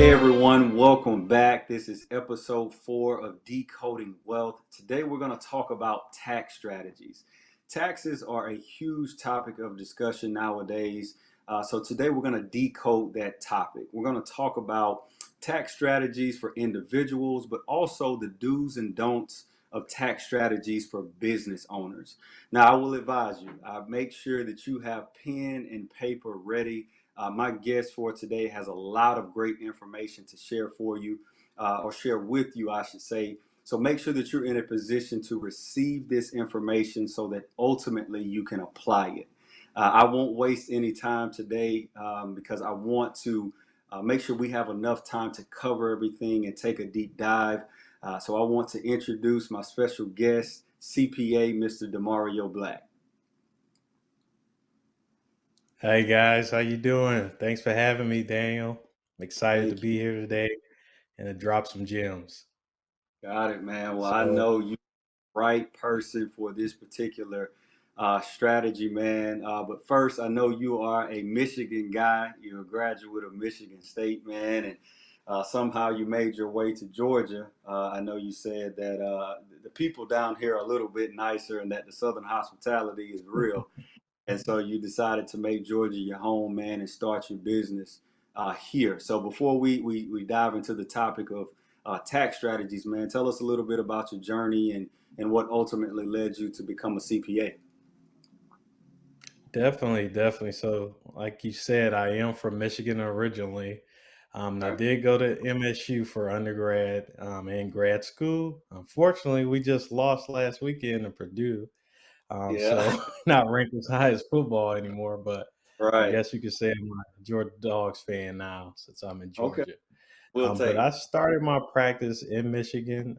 Hey everyone, welcome back. This is episode 4 of Decoding Wealth. Today we're going to talk about tax strategies. Taxes are a huge topic of discussion nowadays. So today we're going to decode that topic. We're going to talk about tax strategies for individuals, but also the do's and don'ts of tax strategies for business owners. Now, I will advise you, make sure that you have pen and paper ready. My guest for today has a lot of great information to share for you, or share with you, I should say. So make sure that you're in a position to receive this information so that ultimately you can apply it. I won't waste any time today because I want to make sure we have enough time to cover everything and take a deep dive. So I want to introduce my special guest, CPA, Mr. Demario Black. Hey guys, how you doing? Thanks for having me, Daniel. I'm excited to Thank be you. here today and to drop some gems. Got it, man. Well, I So know you right person for this particular strategy, man. But first, I know you are a Michigan guy. You're a graduate of Michigan State, man, and somehow you made your way to Georgia. I know you said that the people down here are a little bit nicer and that the Southern hospitality is real. And so you decided to make Georgia your home, man, and start your business here. So before we dive into the topic of tax strategies, man, tell us a little bit about your journey and what ultimately led you to become a CPA. definitely. So, like you said, I am from Michigan originally. I Okay. did go to MSU for undergrad and grad school. Unfortunately, we just lost last weekend to Purdue, Yeah. so not ranked as high as football anymore. But I Right. guess you could say I'm a Georgia Dogs fan now since I'm in Okay. Georgia. We'll But take I it. started my practice in Michigan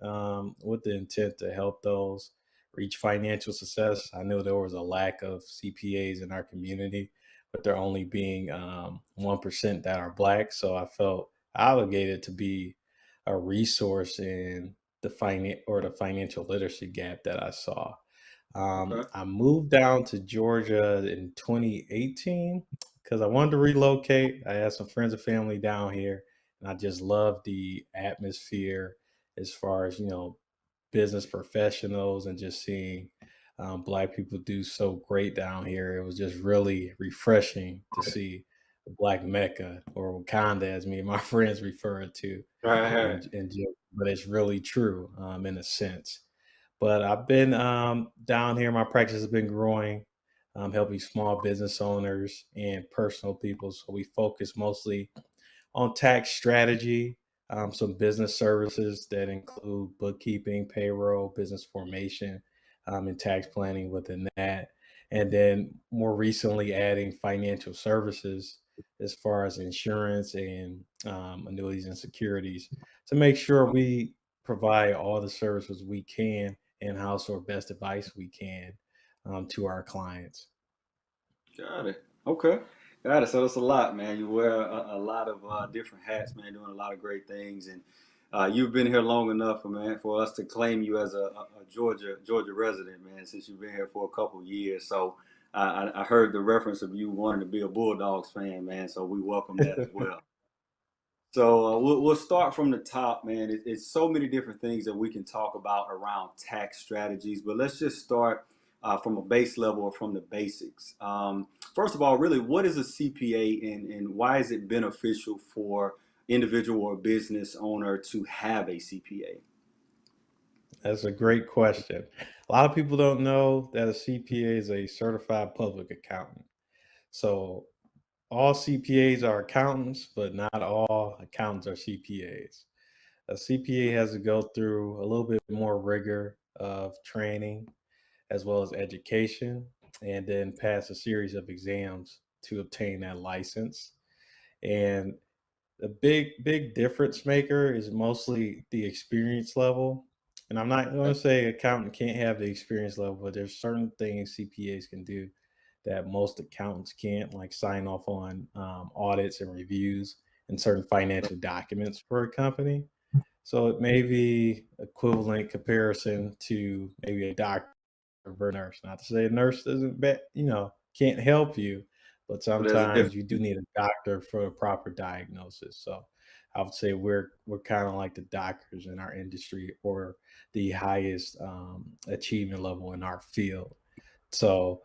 with the intent to help those reach financial success. I knew there was a lack of CPAs in our community, but there only being 1% that are Black. So I felt obligated to be a resource in the financial literacy gap that I saw. Okay. I moved down to Georgia in 2018 because I wanted to relocate. I had some friends and family down here, and I just loved the atmosphere as far as business professionals and just seeing Black people do so great down here. It was just really refreshing to see the Black Mecca, or Wakanda, as me and my friends refer it to, Right. but it's really true in a sense. But I've been down here. My practice has been growing, helping small business owners and personal people. So we focus mostly on tax strategy, some business services that include bookkeeping, payroll, business formation, and tax planning within that. And then more recently, adding financial services as far as insurance and annuities and securities to make sure we provide all the services we can in house or best advice we can to our clients. Got it. Okay. Got it. So it's a lot, man. You wear a lot of different hats, man, doing a lot of great things. And you've been here long enough, man, for us to claim you as a Georgia resident, man, since you've been here for a couple years. So I heard the reference of you wanting to be a Bulldogs fan, man. So we welcome that as well. So we'll start from the top, man. It's so many different things that we can talk about around tax strategies, but let's just start from a base level or from the basics. First of all, really, what is a CPA and why is it beneficial for individual or business owner to have a CPA? That's a great question. A lot of people don't know that a CPA is a certified public accountant. So all CPAs are accountants, but not all accountants are CPAs. A CPA has to go through a little bit more rigor of training as well as education, and then pass a series of exams to obtain that license. And the big difference maker is mostly the experience level. And I'm not going to say accountant can't have the experience level, but there's certain things CPAs can do that most accountants can't, like sign off on audits and reviews and certain financial documents for a company. So it may be equivalent comparison to maybe a doctor or a nurse. Not to say a nurse doesn't can't help you, but So there's a difference. sometimes you do need a doctor for a proper diagnosis. So I would say we're kind of like the doctors in our industry, or the highest achievement level in our field. So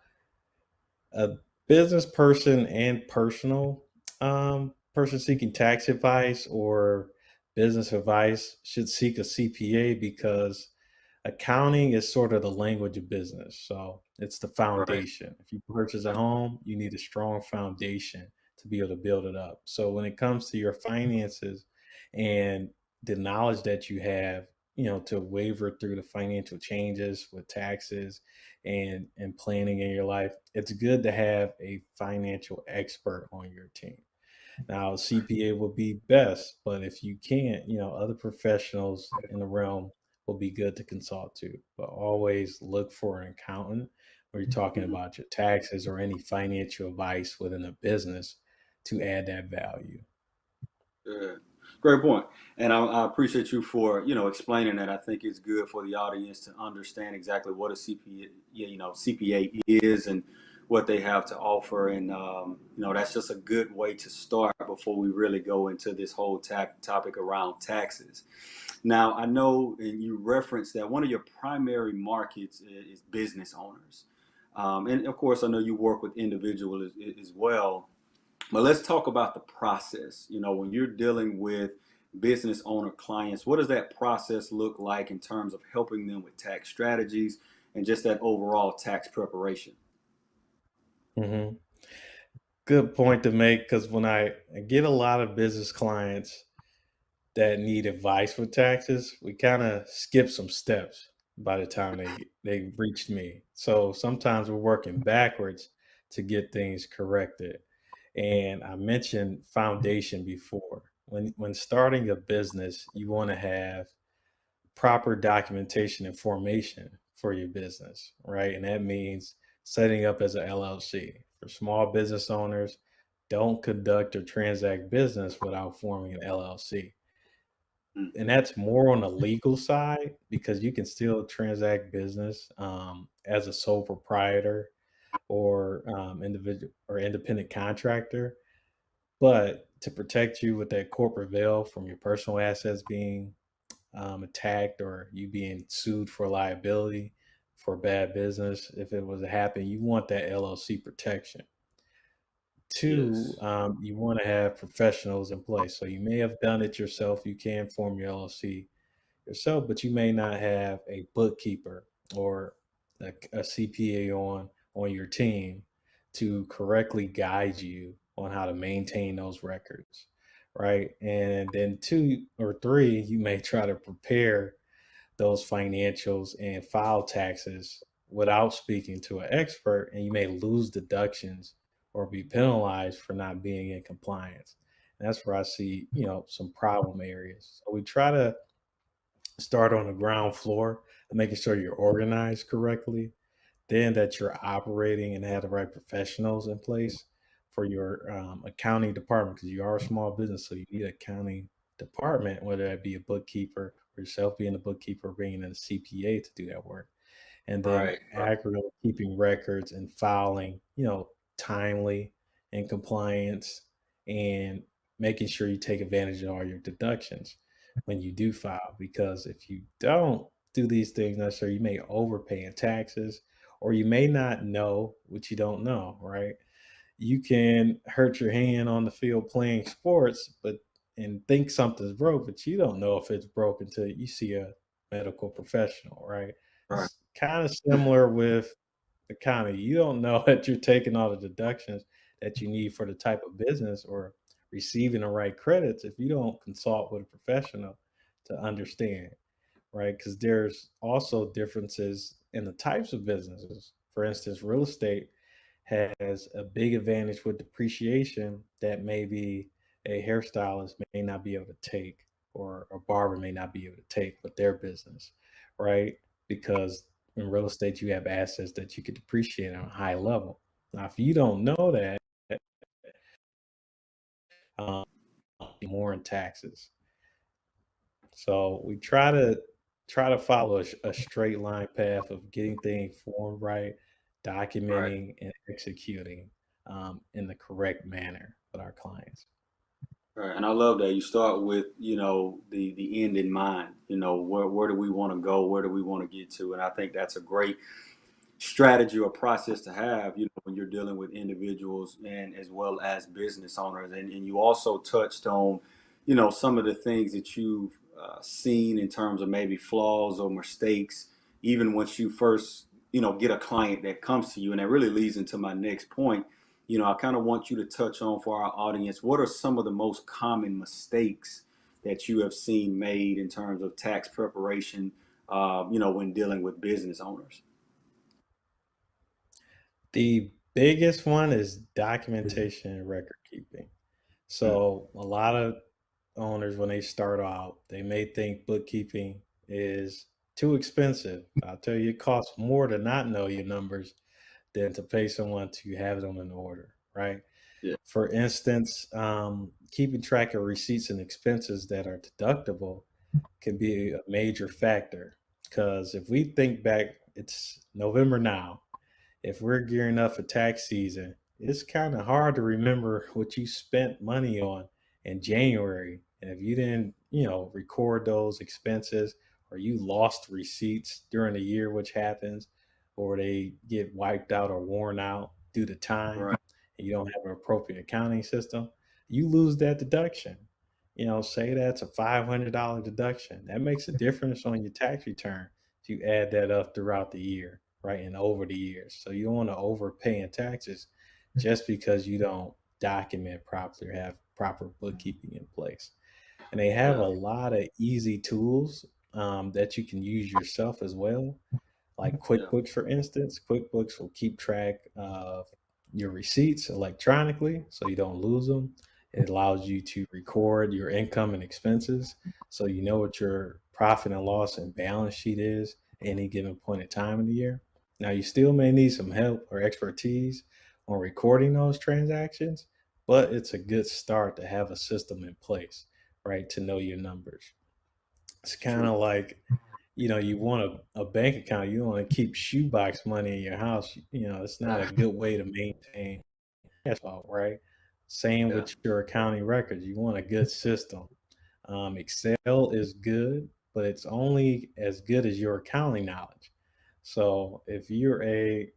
a business person and personal person seeking tax advice or business advice should seek a CPA, because accounting is sort of the language of business. So it's the Right. foundation. If you purchase a home, you need a strong foundation to be able to build it up. So when it comes to your finances and the knowledge that you have, to waver through the financial changes with taxes and planning in your life, it's good to have a financial expert on your team. Now, CPA will be best, but if you can't, other professionals in the realm will be good to consult to. But always look for an accountant when you're talking Mhm. about your taxes or any financial advice within a business to add that value. Yeah, great point. And I appreciate you for explaining that. I think it's good for the audience to understand exactly what a CPA, CPA is and what they have to offer. And that's just a good way to start before we really go into this whole topic around taxes. Now, I know, and you referenced that one of your primary markets is business owners, and of course, I know you work with individuals as well. But let's talk about the process. When you're dealing with business owner clients, what does that process look like in terms of helping them with tax strategies and just that overall tax preparation? Hmm. Good point to make, because when I get a lot of business clients that need advice with taxes, we kind of skip some steps by the time they reach me. So sometimes we're working backwards to get things corrected. And I mentioned foundation before. When starting a business, you want to have proper documentation and formation for your business, right? And that means setting up as an LLC. For small business owners, don't conduct or transact business without forming an LLC. Mm. And that's more on the legal side, because you can still transact business as a sole proprietor or individual or independent contractor. But to protect you with that corporate veil from your personal assets being attacked, or you being sued for liability for bad business, if it was to happen, you want that LLC protection. Two, Yes. you want to have professionals in place. So you may have done it yourself. You can form your LLC yourself, but you may not have a bookkeeper or a CPA on your team to correctly guide you on how to maintain those records, right? And then two or three, you may try to prepare those financials and file taxes without speaking to an expert, and you may lose deductions or be penalized for not being in compliance. And that's where I see, some problem areas. So we try to start on the ground floor and making sure you're organized correctly, then that you're operating and have the right professionals in place for your accounting department, because you are a small business, so you need an accounting department, whether that be a bookkeeper or yourself being a bookkeeper, bringing in a CPA to do that work, and then Right. Right. accurately keeping records and filing, timely and compliance, and making sure you take advantage of all your deductions when you do file. Because if you don't do these things necessarily, you may overpay in taxes, or you may not know what you don't know, right? You can hurt your hand on the field playing sports, but and think something's broke, but you don't know if it's broke until you see a medical professional, right? Right. It's kind of similar with accounting. You don't know that you're taking all the deductions that you need for the type of business or receiving the right credits if you don't consult with a professional to understand, right? Because there's also differences in the types of businesses. For instance, real estate has a big advantage with depreciation that maybe a hairstylist may not be able to take, or a barber may not be able to take with their business, right? Because in real estate, you have assets that you could depreciate on a high level. Now, if you don't know that, um, more in taxes. So we try to follow a straight line path of getting things formed right, Right. documenting and executing in the correct manner with our clients. Right, and I love that you start with, the end in mind. Where do we want to go? Where do we want to get to? And I think that's a great strategy or process to have, when you're dealing with individuals and as well as business owners. And you also touched on, some of the things that you've seen in terms of maybe flaws or mistakes, even once you first, get a client that comes to you. And that really leads into my next point. I kind of want you to touch on for our audience, what are some of the most common mistakes that you have seen made in terms of tax preparation, when dealing with business owners? The biggest one is documentation and record keeping. Mm, So a lot of owners, when they start out, they may think bookkeeping is too expensive. I'll tell you, it costs more to not know your numbers than to pay someone to have them in order, right? yeah. For instance, keeping track of receipts and expenses that are deductible can be a major factor. Because if we think back, it's November now. If we're gearing up for tax season, it's kind of hard to remember what you spent money on in January. And if you didn't, record those expenses or you lost receipts during the year, which happens, or they get wiped out or worn out due to time Right. and you don't have an appropriate accounting system, you lose that deduction. Say that's a $500 deduction. That makes a difference on your tax return if you add that up throughout the year, right? And over the years. So you don't want to overpay in taxes just because you don't document properly or have proper bookkeeping in place. And they have a Yeah. lot of easy tools that you can use yourself as well, like Yeah. QuickBooks, for instance. QuickBooks will keep track of your receipts electronically so you don't lose them. It allows you to record your income and expenses so you know what your profit and loss and balance sheet is at any given point in time in the year. Now, you still may need some help or expertise on recording those transactions, but it's a good start to have a system in place, right, to know your numbers. It's kind True. of like, you want a bank account, you don't want to keep shoebox money in your house. It's not a good way to maintain cash flow, right? Same Yeah. with your accounting records. You want a good system. Excel is good, but it's only as good as your accounting knowledge. So if you're a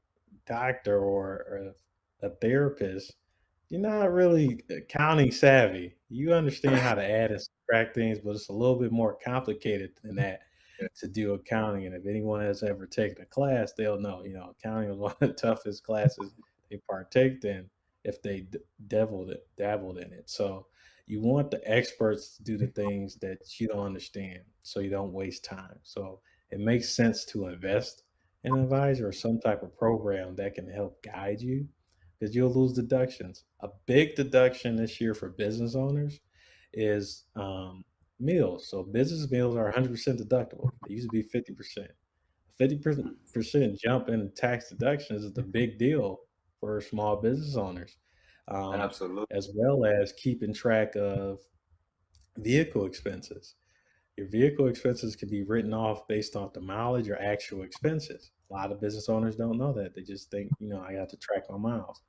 doctor or a therapist, you're not really accounting savvy. You understand how to add and subtract things, but it's a little bit more complicated than that Yeah. to do accounting. And if anyone has ever taken a class, they'll know, accounting is one of the toughest classes they partake in if they dabbled in it. So you want the experts to do the things that you don't understand so you don't waste time. So it makes sense to invest in an advisor or some type of program that can help guide you because you'll lose deductions. A big deduction this year for business owners is meals. So business meals are 100% deductible. They used to be 50%. 50% jump in tax deductions is a big deal for small business owners, um, Absolutely. as well as keeping track of vehicle expenses. Your vehicle expenses can be written off based off the mileage or actual expenses. A lot of business owners don't know that. They just think, I got to track my miles.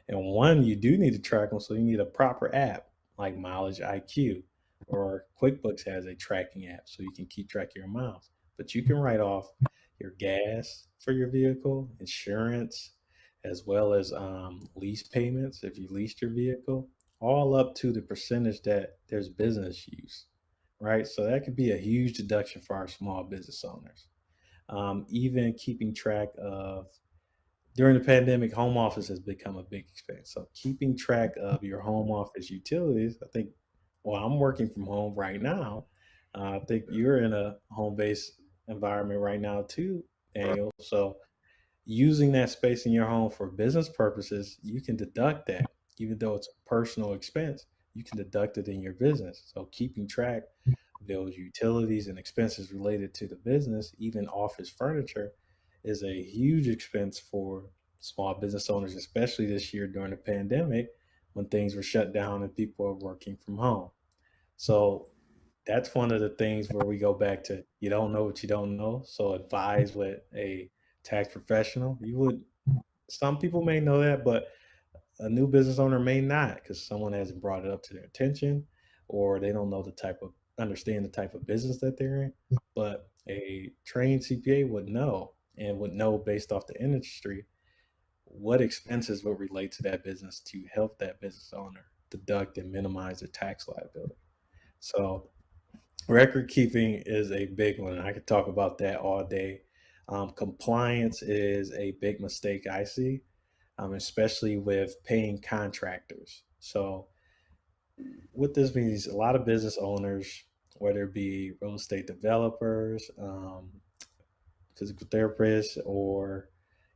And one, you do need to track them, so you need a proper app like Mileage IQ, or QuickBooks has a tracking app so you can keep track of your miles. But you can write off your gas for your vehicle, insurance, as well as lease payments if you leased your vehicle, all up to the percentage that there's business use, right? So that could be a huge deduction for our small business owners. Even keeping track of during the pandemic, home office has become a big expense. So keeping track of your home office utilities, I think, well, I'm working from home right now. I think you're in a home-based environment right now too, Right. Daniel. So using that space in your home for business purposes, you can deduct that. Even though it's a personal expense, you can deduct it in your business. So keeping track of those utilities and expenses related to the business, even office furniture, is a huge expense for small business owners, especially this year during the pandemic when things were shut down and people are working from home. So that's one of the things where we go back to you don't know what you don't know. So advise with a tax professional. Some people may know that, but a new business owner may not because someone hasn't brought it up to their attention. or they don't know understand the type of business that they're in. But a trained CPA would know, and would know based off the industry what expenses would relate to that business to help that business owner deduct and minimize their tax liability. So record keeping is a big one. I could talk about that all day. Compliance is a big mistake I see, especially with paying contractors. So what this means, a lot of business owners, whether it be real estate developers, physical therapists, or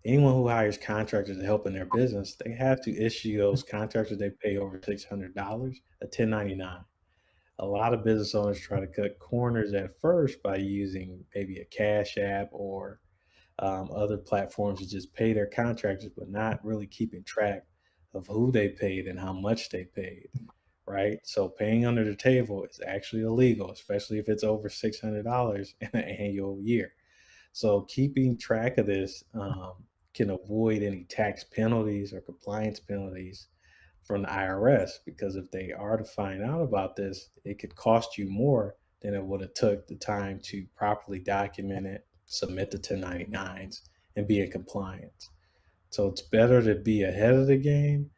anyone who hires contractors to help in their business, they have to issue those contractors they pay over $600 a 1099. A lot of business owners try to cut corners at first by using maybe a Cash App or other platforms to just pay their contractors, but not really keeping track of who they paid and how much they paid, right? So paying under the table is actually illegal, especially if it's over $600 in an annual year. So keeping track of this can avoid any tax penalties or compliance penalties from the IRS, because if they are to find out about this, it could cost you more than it would have took the time to properly document it, submit the 1099s, and be in compliance. So it's better to be ahead of the game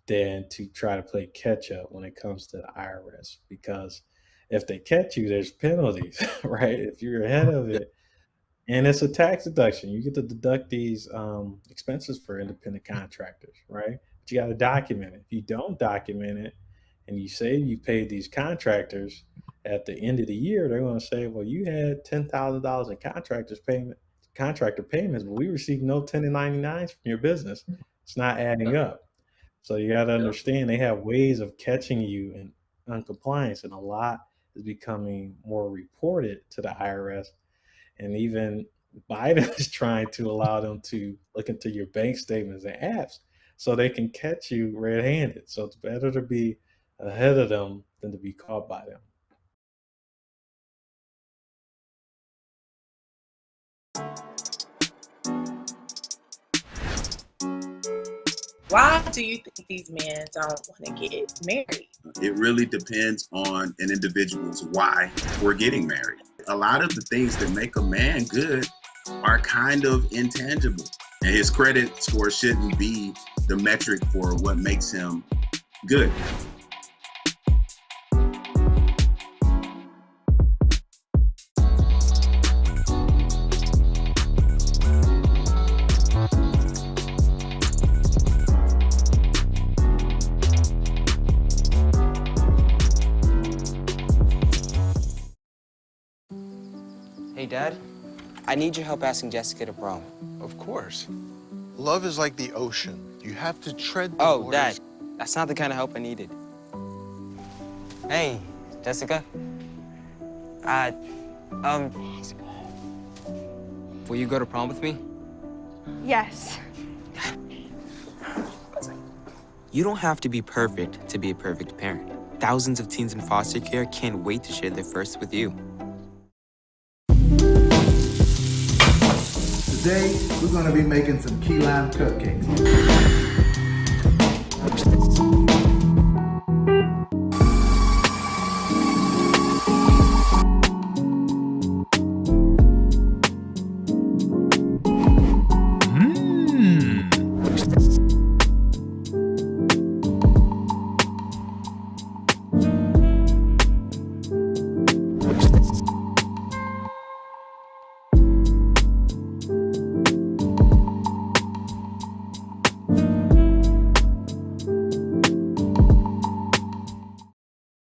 than to try to play catch up when it comes to the IRS, because if they catch you, there's penalties, right? If you're ahead of it, and it's a tax deduction. You get to deduct these expenses for independent contractors, right? But you got to document it. If you don't document it and you say you paid these contractors at the end of the year, they're going to say, well, you had $10,000 in contractor payments, but we received no 1099s from your business. It's not adding up. So you got to Yeah. understand they have ways of catching you in uncompliance, and a lot is becoming more reported to the IRS. And even Biden is trying to allow them to look into your bank statements and apps so they can catch you red handed. So it's better to be ahead of them than to be caught by them. Why do you think these men don't want to get married? It really depends on an individual's why we're getting married. A lot of the things that make a man good are kind of intangible, and his credit score shouldn't be the metric for what makes him good. Hey, Dad. I need your help asking Jessica to prom. Of course. Love is like the ocean. You have to tread the Oh, waters. Dad. That's not the kind of help I needed. Hey, Jessica. Will you go to prom with me? Yes. You don't have to be perfect to be a perfect parent. Thousands of teens in foster care can't wait to share their first with you. Today, we're going to be making some key lime cupcakes.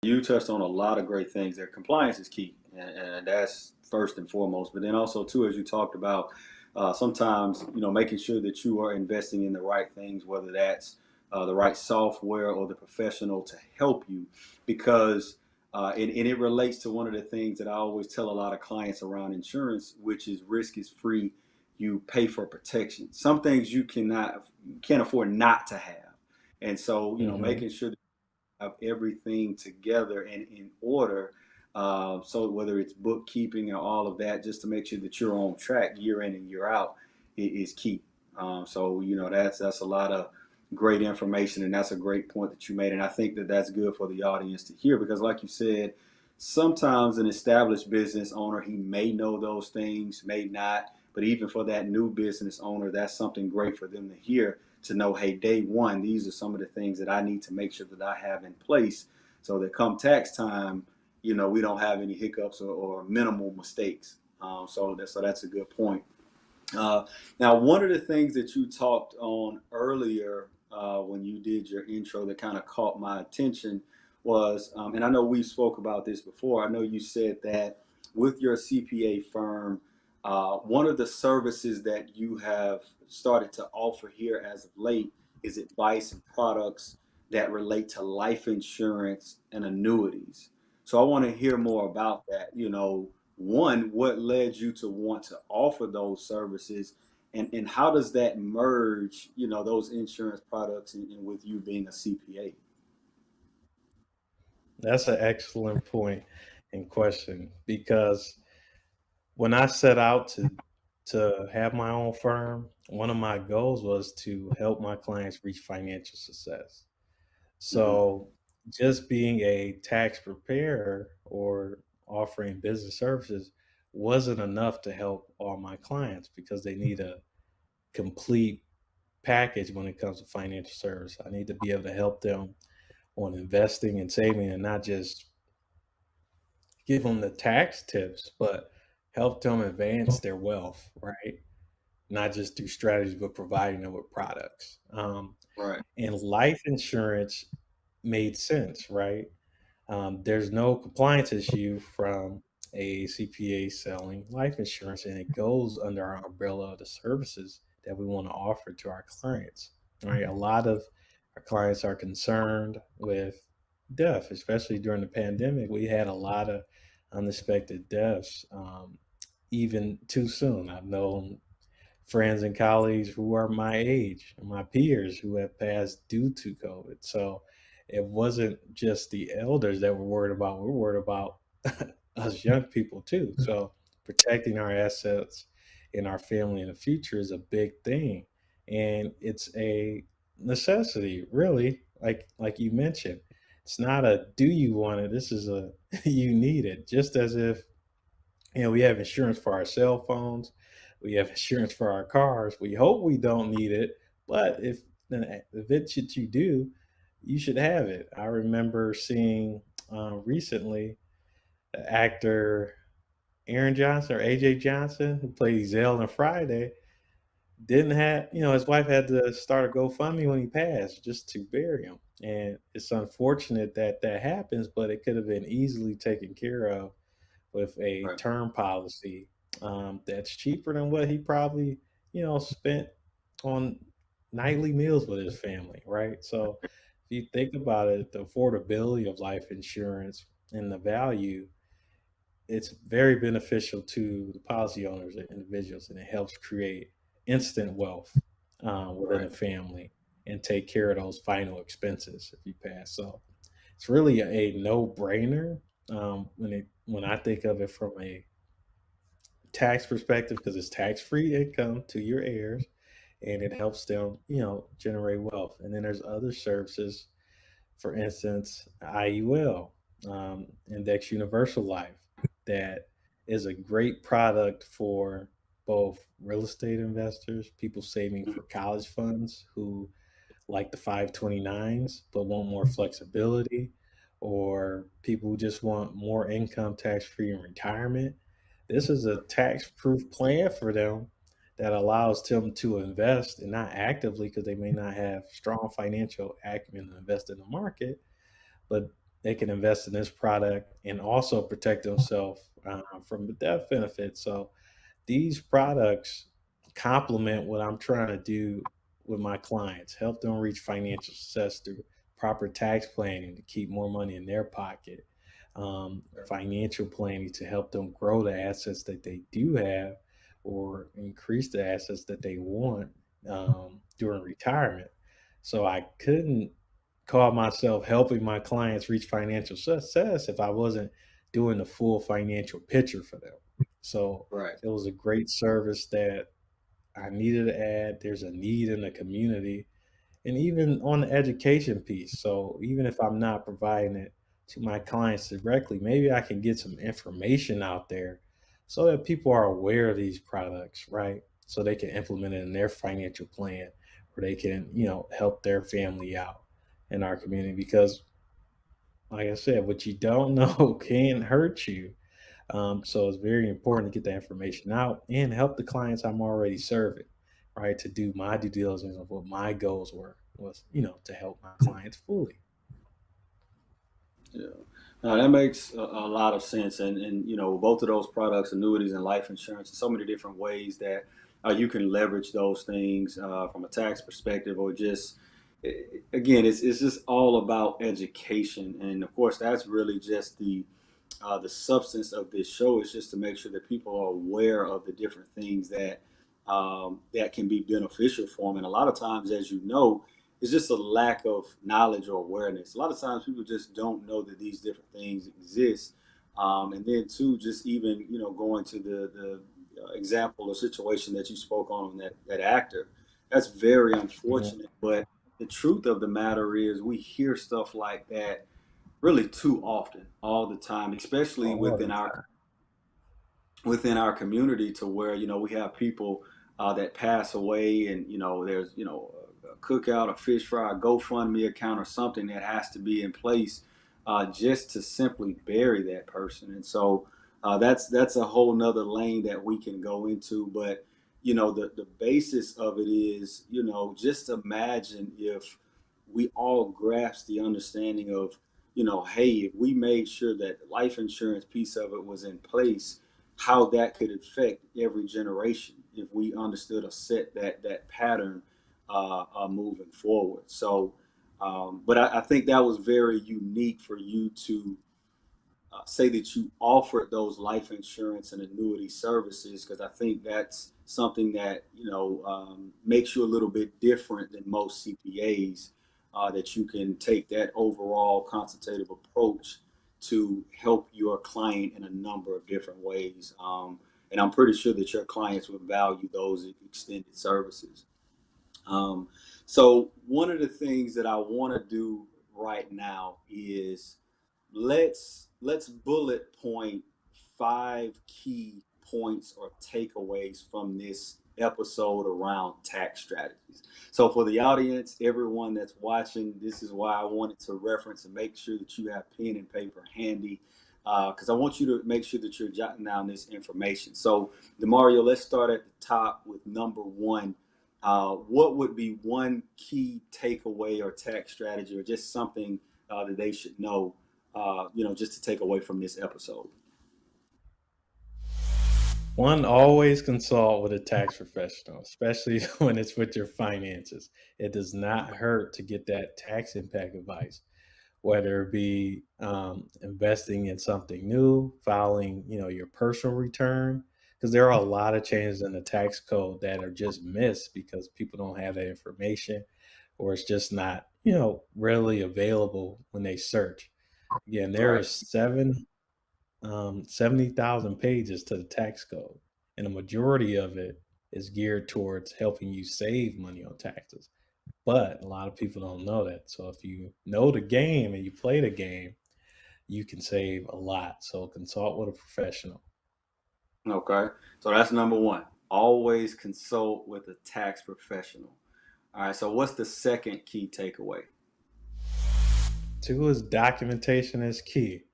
You touched on a lot of great things there. Compliance is key, and that's first and foremost. But then also, too, as you talked about, sometimes making sure that you are investing in the right things, whether that's the right software or the professional to help you, because and it relates to one of the things that I always tell a lot of clients around insurance, which is risk is free. You pay for protection. Some things you can't afford not to have, and so Hmm. making sure have everything together and in order. So whether it's bookkeeping or all of that, just to make sure that you're on track year in and year out is key. So that's a lot of great information, and that's a great point that you made. And I think that that's good for the audience to hear because, like you said, sometimes an established business owner, he may know those things, may not. But even for that new business owner, that's something great for them to hear, to know, hey, day one, these are some of the things that I need to make sure that I have in place so that come tax time, we don't have any hiccups or minimal mistakes. So that's a good point. Now, one of the things that you talked on earlier when you did your intro that kind of caught my attention was, and I know we spoke about this before, I know you said that with your CPA firm, one of the services that you have started to offer here as of late is advice and products that relate to life insurance and annuities. So I want to hear more about that. One, what led you to want to offer those services, and how does that merge, those insurance products and with you being a CPA? That's an excellent point and question because when I set out to have my own firm, one of my goals was to help my clients reach financial success. Hmm. So just being a tax preparer or offering business services wasn't enough to help all my clients because they need a complete package when it comes to financial service. I need to be able to help them on investing and saving and not just give them the tax tips, but help them advance their wealth, right? Not just through strategies, but providing them with products. Right. And life insurance made sense, right? There's no compliance issue from a CPA selling life insurance, and it goes under our umbrella of the services that we want to offer to our clients. Right? A lot of our clients are concerned with death, especially during the pandemic. We had a lot of unexpected deaths, even too soon. I've known friends and colleagues who are my age, my peers who have passed due to COVID. So it wasn't just the elders that we're worried about. We're worried about us young people too. So protecting our assets in our family in the future is a big thing. And it's a necessity, really, like you mentioned. It's not a do you want it, this is a you need it. Just as if we have insurance for our cell phones. We have insurance for our cars. We hope we don't need it, but if the event that you do, you should have it. I remember seeing recently the actor Aaron Johnson or AJ Johnson, who played Zell on Friday, didn't have, his wife had to start a GoFundMe when he passed just to bury him. And it's unfortunate that that happens, but it could have been easily taken care of with a Right. term policy that's cheaper than what he probably, spent on nightly meals with his family, right? So if you think about it, the affordability of life insurance and the value, it's very beneficial to the policy owners and individuals, and it helps create instant wealth within Right. a family and take care of those final expenses if you pass. So it's really a no-brainer when I think of it from a tax perspective because it's tax-free income to your heirs and it helps them, generate wealth. And then there's other services, for instance, IUL, Index Universal Life, that is a great product for both real estate investors, people saving for college funds who like the 529s but want more flexibility, or people who just want more income tax free in retirement. This is a tax proof plan for them that allows them to invest and not actively because they may not have strong financial acumen to invest in the market, but they can invest in this product and also protect themselves from the death benefit. So these products complement what I'm trying to do with my clients, help them reach financial success through proper tax planning to keep more money in their pocket, financial planning to help them grow the assets that they do have or increase the assets that they want during retirement. So I couldn't call myself helping my clients reach financial success if I wasn't doing the full financial picture for them. So Right. it was a great service that I needed to add. There's a need in the community, And even on the education piece. So even if I'm not providing it to my clients directly, maybe I can get some information out there so that people are aware of these products, right? So they can implement it in their financial plan, or they can, help their family out in our community. Because like I said, what you don't know can hurt you. So it's very important to get that information out and help the clients I'm already serving, right? To do my due diligence of what my goals were was, to help my clients fully. Yeah. Now that makes a lot of sense, and both of those products, annuities and life insurance, so many different ways that you can leverage those things from a tax perspective, or just again, it's just all about education, and of course, that's really just the substance of this show is just to make sure that people are aware of the different things that can be beneficial for them. And a lot of times, as you know, it's just a lack of knowledge or awareness. A lot of times, people just don't know that these different things exist. And then, too, just even going to the example or situation that you spoke on that actor, that's very Mhm. unfortunate. But the truth of the matter is, we hear stuff like that really too often, all the time, especially All the time. within our community, to where we have people that pass away, and there's a cookout, a fish fry, a GoFundMe account, or something that has to be in place just to simply bury that person. And so that's a whole nother lane that we can go into. But the basis of it is just imagine if we all grasp the understanding of hey, if we made sure that the life insurance piece of it was in place, how that could affect every generation if we understood or set that pattern moving forward. So, but I think that was very unique for you to say that you offered those life insurance and annuity services, because I think that's something that makes you a little bit different than most CPAs. That you can take that overall consultative approach to help your client in a number of different ways. And I'm pretty sure that your clients would value those extended services. Um, so one of the things that I want to do right now is let's bullet point 5 key points or takeaways from this episode around tax strategies. So for the audience, everyone that's watching, this is why I wanted to reference and make sure that you have pen and paper handy, because I want you to make sure that you're jotting down this information. So Demario, let's start at the top with number one. What would be one key takeaway or tax strategy, or just something that they should know, just to take away from this episode? One, always consult with a tax professional, especially when it's with your finances. It does not hurt to get that tax impact advice, whether it be investing in something new, filing, your personal return, because there are a lot of changes in the tax code that are just missed because people don't have that information, or it's just not, readily available when they search. Again, there are Right. 70,000 pages to the tax code, and a majority of it is geared towards helping you save money on taxes. But a lot of people don't know that. So if you know the game and you play the game, you can save a lot. So consult with a professional. Okay. So that's number one. Always consult with a tax professional. All right. So what's the second key takeaway? Two is documentation is key. Okay.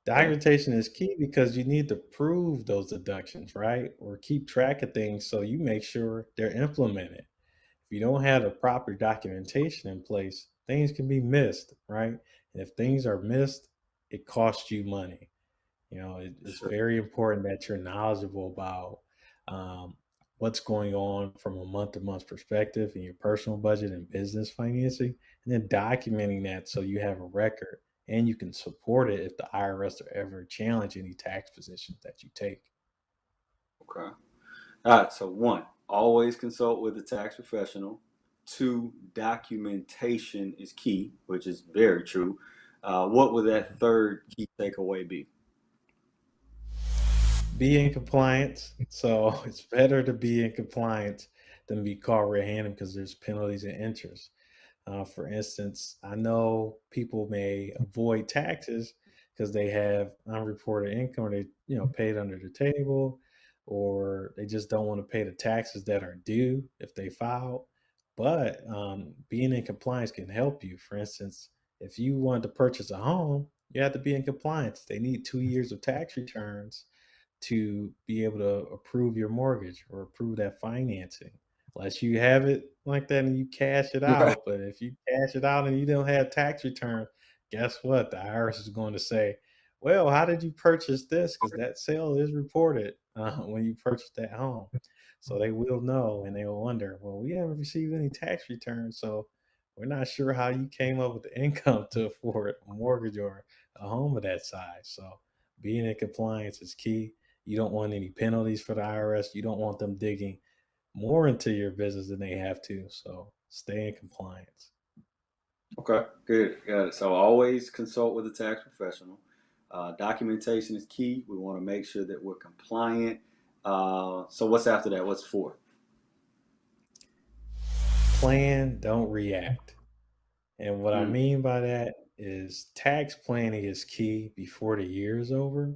Documentation is key because you need to prove those deductions, right? Or keep track of things so you make sure they're implemented. If you don't have the proper documentation in place, things can be missed, right? And if things are missed, it costs you money. It's Sure. very important that you're knowledgeable about um, what's going on from a month to month perspective in your personal budget and business financing, and then documenting that so you have a record and you can support it if the IRS are ever challenge any tax positions that you take. Okay. All right. So one, always consult with a tax professional. Two, documentation is key, which is very true. What would that third key takeaway be? Be in compliance. So it's better to be in compliance them be caught red-handed because there's penalties and interest. For instance, I know people may avoid taxes because they have unreported income, or they, paid under the table, or they just don't want to pay the taxes that are due if they file. But being in compliance can help you. For instance, if you want to purchase a home, you have to be in compliance. They need 2 years of tax returns to be able to approve your mortgage or approve that financing. Unless you have it like that and you cash it Right. out. But if you cash it out and you don't have tax return, guess what? The IRS is going to say, well, how did you purchase this? Because that sale is reported when you purchased that home. So they will know and they will wonder, well, we haven't received any tax returns. So we're not sure how you came up with the income to afford a mortgage or a home of that size. So being in compliance is key. You don't want any penalties for the IRS. You don't want them digging more into your business than they have to. So stay in compliance. Okay, good. Got it. So always consult with a tax professional. Documentation is key. We want to make sure that we're compliant. So what's after that? What's 4? Plan, don't react. And what I Mm, mean by that is tax planning is key before the year is over.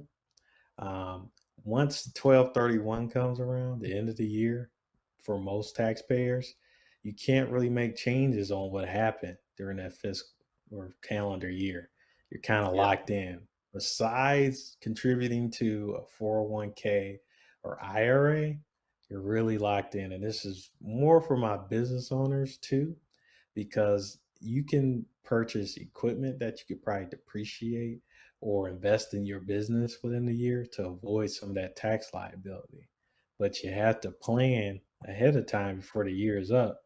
Um, Once 12/31 comes around, the end of the year, for most taxpayers, you can't really make changes on what happened during that fiscal or calendar year. You're kind of yeah. locked in. Besides contributing to a 401k or IRA, you're really locked in. And this is more for my business owners too, because you can purchase equipment that you could probably depreciate or invest in your business within the year to avoid some of that tax liability. But you have to plan ahead of time before the year is up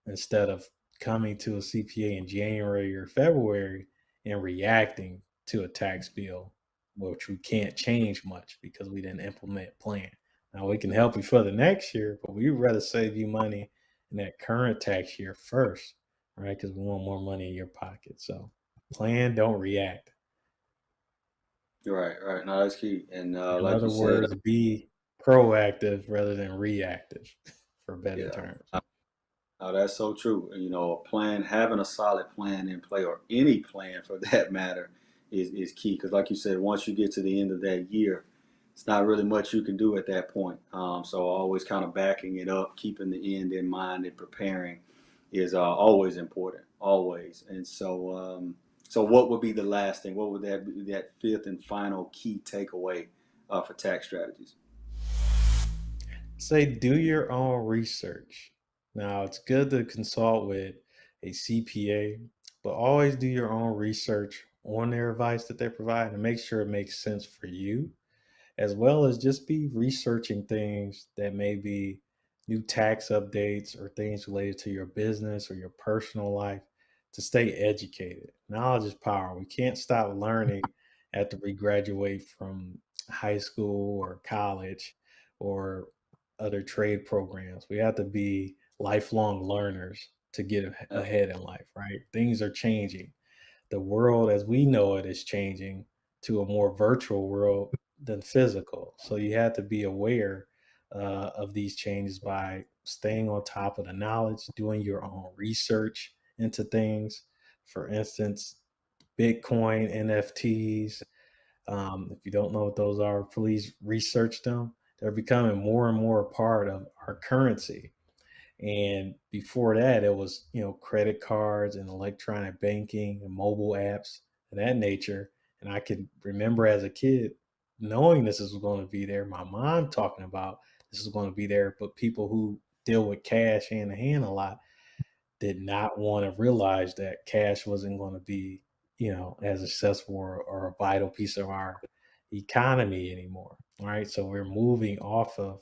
instead of coming to a CPA in January or February and reacting to a tax bill, which we can't change much because we didn't implement plan. Now we can help you for the next year, but we'd rather save you money in that current tax year first, right? Because we want more money in your pocket. So plan, don't react. Right, right. No, that's key. And In like you other said, words, be proactive rather than reactive, for better yeah. terms. That's so true. A plan, having a solid plan in play, or any plan for that matter, is key. Because, like you said, once you get to the end of that year, it's not really much you can do at that point. So, always kind of backing it up, keeping the end in mind, and preparing is always important, always. And so what would be the last thing? What would that be? That fifth and final key takeaway for tax strategies? Say do your own research. Now, it's good to consult with a CPA, but always do your own research on their advice that they provide and make sure it makes sense for you, as well as just be researching things that may be new tax updates or things related to your business or your personal life to stay educated. Knowledge is power. We can't stop learning after we graduate from high school or college or other trade programs. We have to be lifelong learners to get ahead in life, right? Things are changing. The world as we know it is changing to a more virtual world than physical. So you have to be aware of these changes by staying on top of the knowledge, doing your own research into things. For instance, Bitcoin, NFTs. If you don't know what those are, please research them. They're becoming more and more a part of our currency. And before that, it was, credit cards and electronic banking and mobile apps of that nature. And I can remember as a kid knowing this is going to be there, my mom talking about this is going to be there, but people who deal with cash hand to hand a lot did not want to realize that cash wasn't going to be, as accessible or a vital piece of our economy anymore. Right. So we're moving off of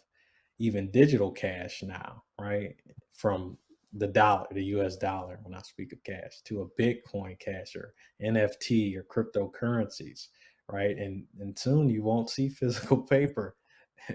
even digital cash now, right? From the dollar, the US dollar, when I speak of cash, to a Bitcoin cash or NFT or cryptocurrencies, right? And soon you won't see physical paper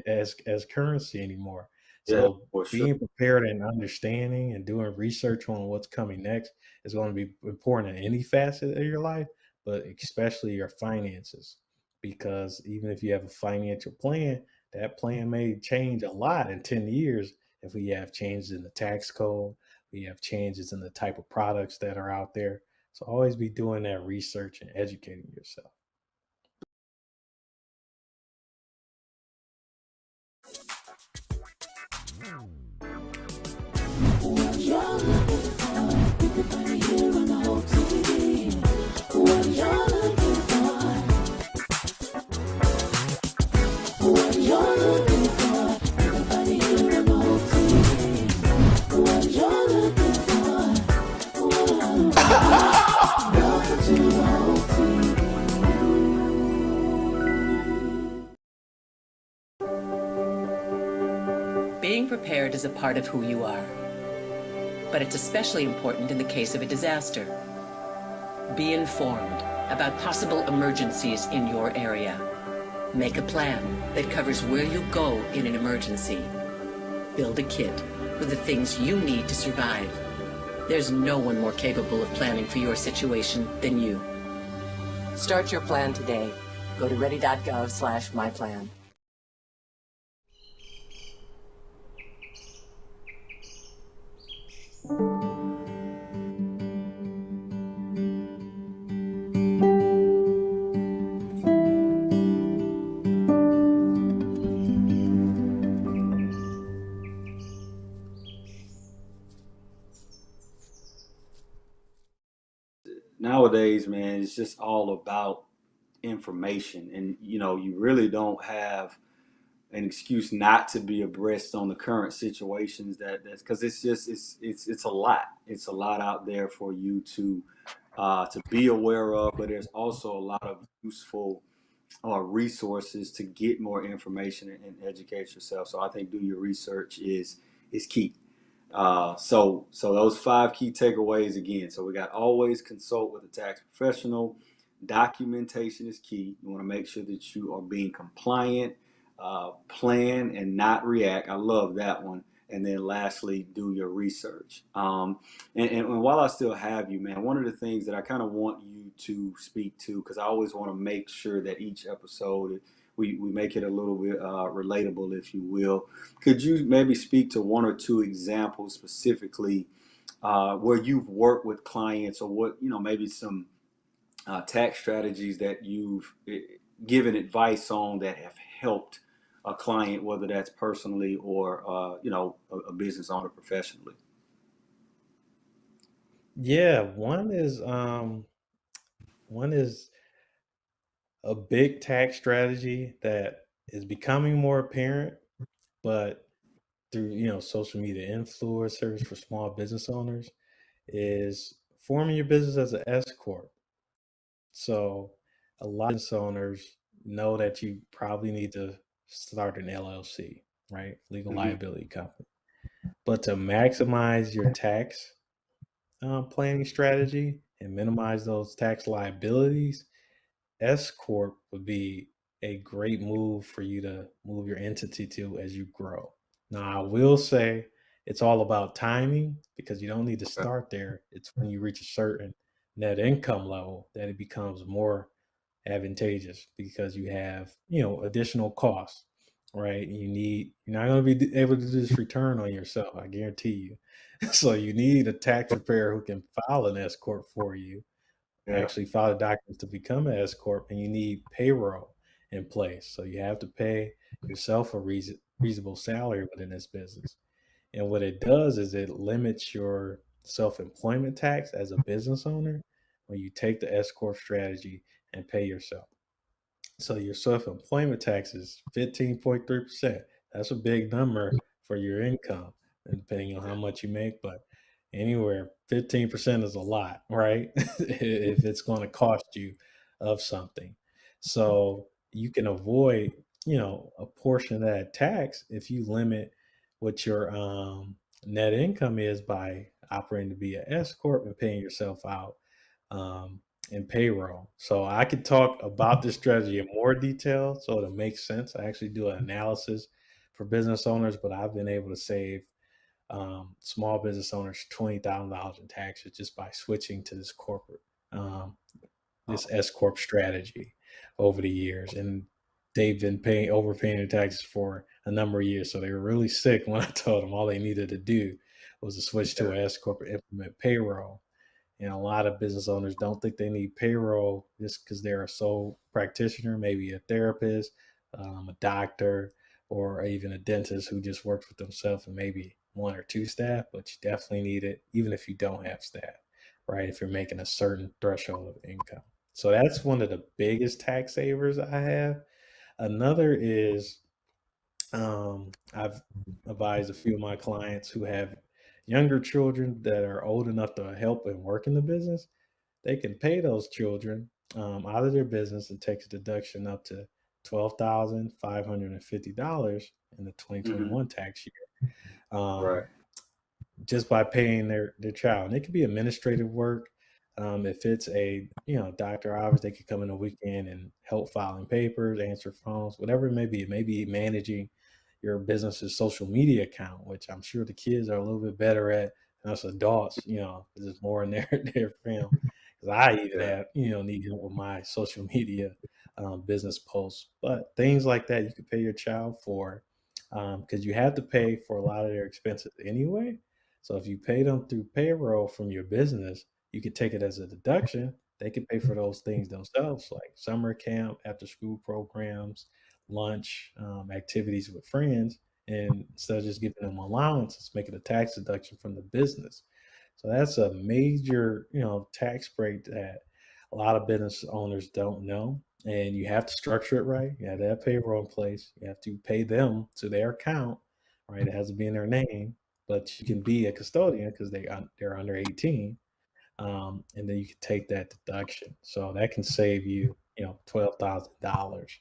as currency anymore. Yeah, So for sure. being prepared and understanding and doing research on what's coming next is going to be important in any facet of your life, but especially your finances. Because even if you have a financial plan, that plan may change a lot in 10 years if we have changes in the tax code, we have changes in the type of products that are out there. So always be doing that research and educating yourself. Being prepared is a part of who you are, but it's especially important in the case of a disaster. Be informed about possible emergencies in your area. Make a plan that covers where you go in an emergency. Build a kit with the things you need to survive. There's no one more capable of planning for your situation than you. Start your plan today. Go to ready.gov/myplan. Nowadays, man, it's just all about information, and you really don't have an excuse not to be abreast on the current situations that's because it's a lot. It's a lot out there for you to be aware of, but there's also a lot of useful resources to get more information and educate yourself. So I think do your research is key. So those 5 key takeaways again. So we got always consult with a tax professional. Documentation is key. You want to make sure that you are being compliant, plan and not react. I love that one. And then lastly, do your research. And while I still have you, man, one of the things that I kind of want you to speak to, because I always want to make sure that each episode we make it a little bit relatable, if you will. Could you maybe speak to 1 or 2 examples specifically where you've worked with clients, or what, maybe some tax strategies that you've given advice on that have helped a client, whether that's personally or a business owner professionally? Yeah, one is a big tax strategy that is becoming more apparent, but through social media influencers for small business owners, is forming your business as an S corp. So a lot of business owners know that you probably need to start an LLC, right? Legal Mm-hmm. liability company. But to maximize your tax planning strategy and minimize those tax liabilities, S corp would be a great move for you to move your entity to as you grow. Now, I will say it's all about timing, because you don't need to start there. It's when you reach a certain net income level that it becomes more advantageous, because you have, additional costs, right? You're not going to be able to do this return on yourself, I guarantee you. So you need a tax preparer who can file an S corp for you, Yeah. actually file the documents to become an S corp, and you need payroll in place. So you have to pay yourself a reasonable salary within this business. And what it does is it limits your self-employment tax as a business owner when you take the S corp strategy and pay yourself. So your self-employment tax is 15.3%. That's a big number for your income, depending on how much you make, but anywhere 15% is a lot, right? If it's going to cost you of something. So you can avoid, a portion of that tax if you limit what your net income is by operating to be an S corp and paying yourself out in payroll. So I could talk about this strategy in more detail so it makes sense. I actually do an analysis for business owners, but I've been able to save small business owners $20,000 in taxes just by switching to this this S corp strategy over the years, and they've been overpaying their taxes for a number of years. So they were really sick when I told them all they needed to do was to switch to an S corp and implement payroll. And a lot of business owners don't think they need payroll just because they're a sole practitioner, maybe a therapist, a doctor, or even a dentist who just works with themselves and maybe one or two staff, but you definitely need it even if you don't have staff, right? If you're making a certain threshold of income. So that's one of the biggest tax savers I have. Another is I've advised a few of my clients who have younger children that are old enough to help and work in the business. They can pay those children out of their business and take a deduction up to $12,550 in the 2021 tax year, Right. just by paying their child. And it could be administrative work. If it's a doctor hours, they could come in a weekend and help filing papers, answer phones, whatever it may be. It may be managing your business's social media account, which I'm sure the kids are a little bit better at than us adults. Because there's more in their film. Because I even have need help with my social media business posts, but things like that you could pay your child for because you have to pay for a lot of their expenses anyway. So if you pay them through payroll from your business, you could take it as a deduction. They could pay for those things themselves, like summer camp, after school programs, lunch, activities with friends. And instead of just giving them allowances, make it a tax deduction from the business. So that's a major, tax break that a lot of business owners don't know. And you have to structure it right. You have to have payroll in place. You have to pay them to their account, right? It has to be in their name, but you can be a custodian because they're under 18, and then you can take that deduction. So that can save you, $12,000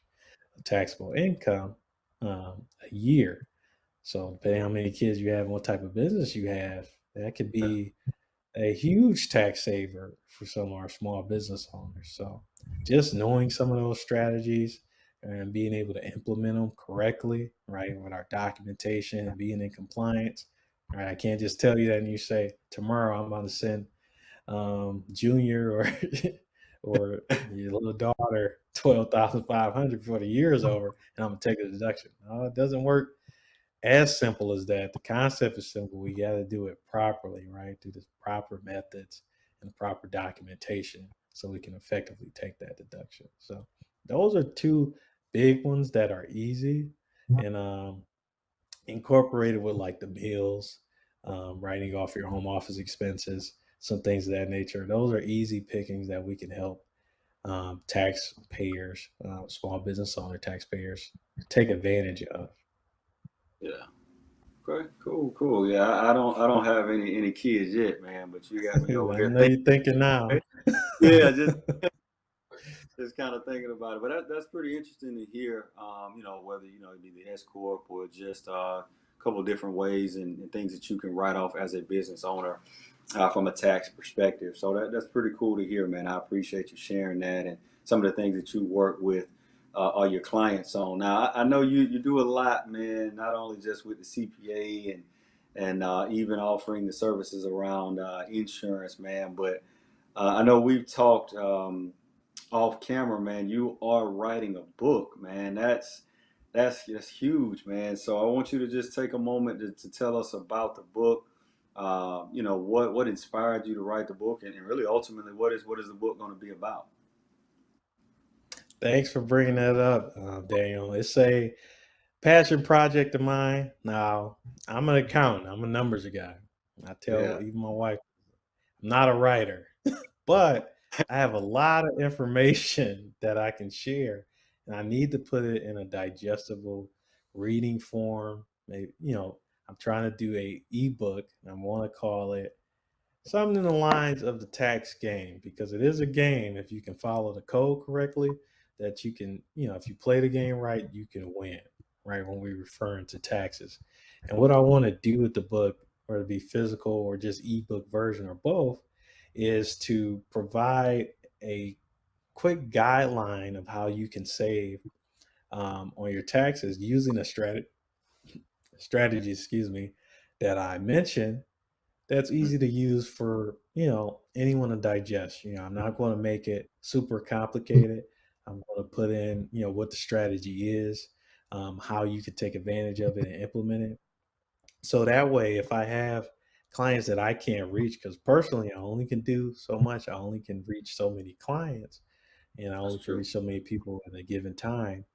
of taxable income a year. So depending on how many kids you have and what type of business you have, that could be a huge tax saver for some of our small business owners. So just knowing some of those strategies and being able to implement them correctly, right, with our documentation and being in compliance. All right, I can't just tell you that and you say tomorrow I'm going to send Junior or or your little daughter 12,500 before the year is over, and I'm gonna take a deduction. No, it doesn't work as simple as that. The concept is simple. We got to do it properly, right? Through the proper methods and the proper documentation so we can effectively take that deduction. So those are two big ones that are easy and incorporated with like the meals, writing off your home office expenses, some things of that nature. Those are easy pickings that we can help taxpayers, small business owner taxpayers, take advantage of. Yeah. Okay. Cool. Yeah, I don't have any kids yet, man. But you got me over I here know thinking. you're thinking now. Yeah, just kind of thinking about it. But that's pretty interesting to hear. Whether it be the S corp or just a couple of different ways and things that you can write off as a business owner from a tax perspective. So that's pretty cool to hear, man. I appreciate you sharing that and some of the things that you work with all your clients on. Now, I know you do a lot, man. Not only just with the CPA and even offering the services around insurance, man, but I know we've talked off camera, man. You are writing a book, man. That's just huge, man. So I want you to just take a moment to tell us about the book. What inspired you to write the book, and really ultimately, what is the book going to be about? Thanks for bringing that up, Daniel. It's a passion project of mine. Now, I'm an accountant. I'm a numbers guy. I tell Yeah. even my wife, I'm not a writer, but I have a lot of information that I can share, and I need to put it in a digestible reading form. Maybe, I'm trying to do a ebook, and I want to call it something in the lines of the tax game because it is a game if you can follow the code correctly that you can, if you play the game right, you can win, right? When we're referring to taxes. And what I want to do with the book, whether it be physical or just ebook version or both, is to provide a quick guideline of how you can save on your taxes using a strategy, that I mentioned that's easy to use for anyone to digest. I'm not going to make it super complicated. I'm going to put in what the strategy is, how you can take advantage of it and implement it. So that way, if I have clients that I can't reach, because personally I only can do so much, I only can reach so many clients, and I only That's can true. reach so many people at a given time.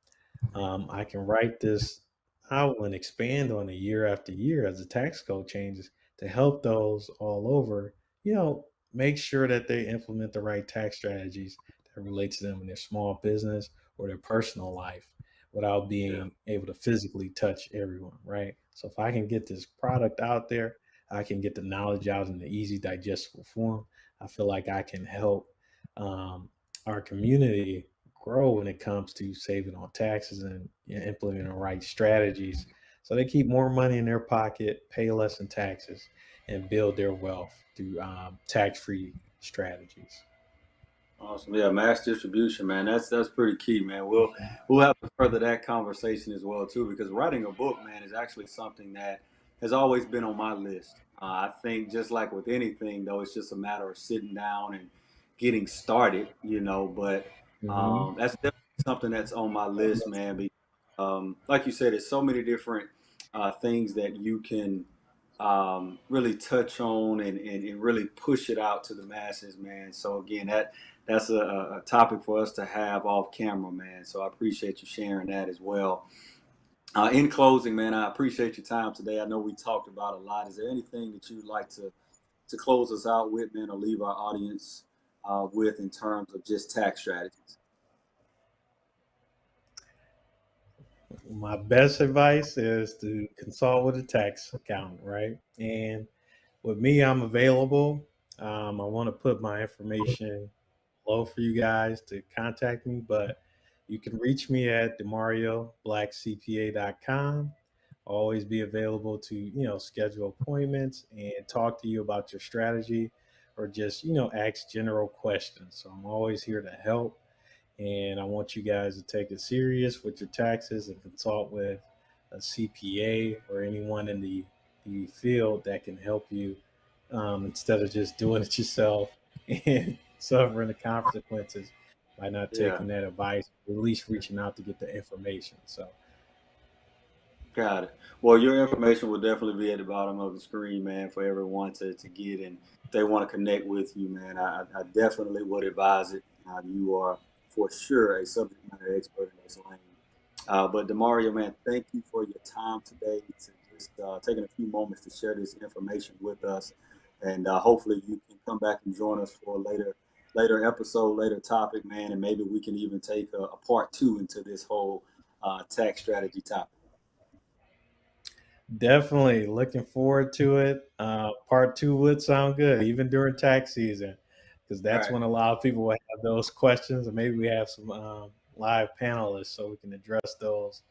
I can write this out and expand on it year after year as the tax code changes to help those all over, you know, make sure that they implement the right tax strategies that relate to them in their small business or their personal life without Yeah. being able to physically touch everyone, right? So if I can get this product out there, I can get the knowledge out in the easy digestible form. I feel like I can help um, our community grow when it comes to saving on taxes and, you know, implementing the right strategies so they keep more money in their pocket, pay less in taxes, and build their wealth through tax-free strategies. Awesome. Yeah, mass distribution, man. That's pretty key, man. We'll have to further that conversation as well too, because writing a book, man, is actually something that has always been on my list. I think just like with anything, though, it's just a matter of sitting down and getting started, you know. But Hmm. that's definitely something that's on my list, man. Like you said, there's so many different things that you can really touch on and really push it out to the masses, man. So again, that's a topic for us to have off camera, man. So I appreciate you sharing that as well. In closing, man, I appreciate your time today. I know we talked about a lot. Is there anything that you'd like to close us out with, man, or leave our audience with in terms of just tax strategies? My best advice is to consult with a tax accountant, right? And with me, I'm available. I want to put my information below for you guys to contact me, but you can reach me at demarioblackcpa.com. Always be available to, you know, schedule appointments and talk to you about your strategy or just, you know, ask general questions. So I'm always here to help. And I want you guys to take it serious with your taxes and consult with a CPA or anyone in the field that can help you, instead of just doing it yourself and suffering the consequences by not Yeah. taking that advice, or at least reaching out to get the information. So, Got it. Well, your information will definitely be at the bottom of the screen, man, for everyone to get. And if they want to connect with you, man, I definitely would advise it. You are for sure a subject matter expert in this lane. But Demario, man, thank you for your time today to just taking a few moments to share this information with us. And hopefully you can come back and join us for a later episode, later topic, man, and maybe we can even take a part two into this whole tax strategy topic. definitely looking forward to it. Part two would sound good, even during tax season, because All that's right. when a lot of people will have those questions, and maybe we have some live panelists so we can address those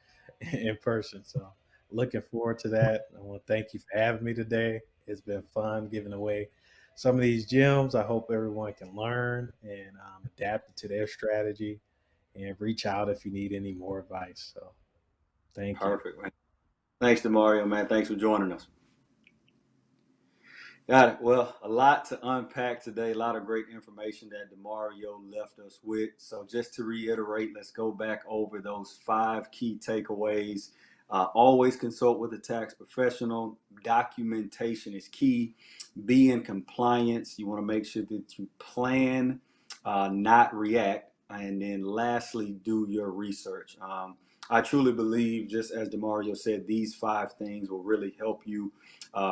in person. So, looking forward to that. I want to thank you for having me today. It's been fun giving away some of these gems. I hope everyone can learn and adapt it to their strategy and reach out if you need any more advice. So, thank you. Perfect, man. Thanks, Demario, man. Thanks for joining us. Got it. Well, a lot to unpack today. A lot of great information that Demario left us with. So, just to reiterate, let's go back over those 5 key takeaways. Always consult with a tax professional. Documentation is key. Be in compliance. You want to make sure that you plan, not react. And then, lastly, do your research. I truly believe, just as Demario said, these 5 things will really help you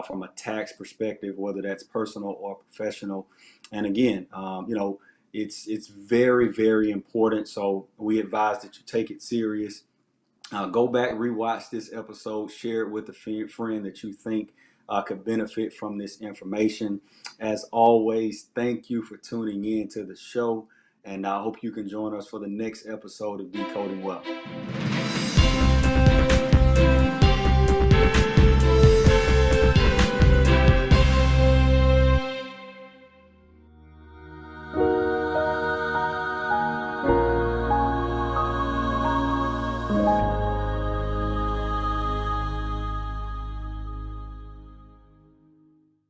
from a tax perspective, whether that's personal or professional. And again, you know, it's very, very important. So we advise that you take it serious. Go back, rewatch this episode, share it with a friend that you think could benefit from this information. As always, thank you for tuning in to the show, and I hope you can join us for the next episode of Decoding Wealth.